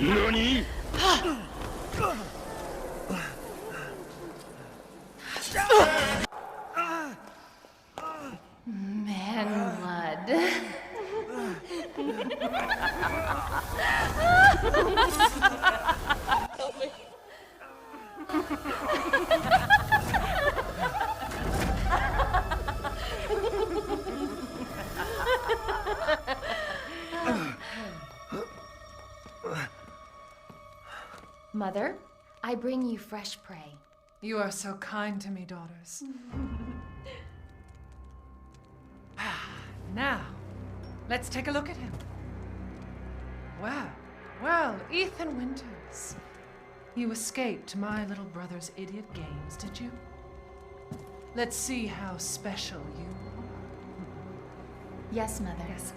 何？ Man blood. Mother, I bring you fresh prey. You are so kind to me, daughters. Now, let's take a look at him. Well, Ethan Winters. You escaped my little brother's idiot games, did you? Let's see how special you are. Yes, Mother. Yes.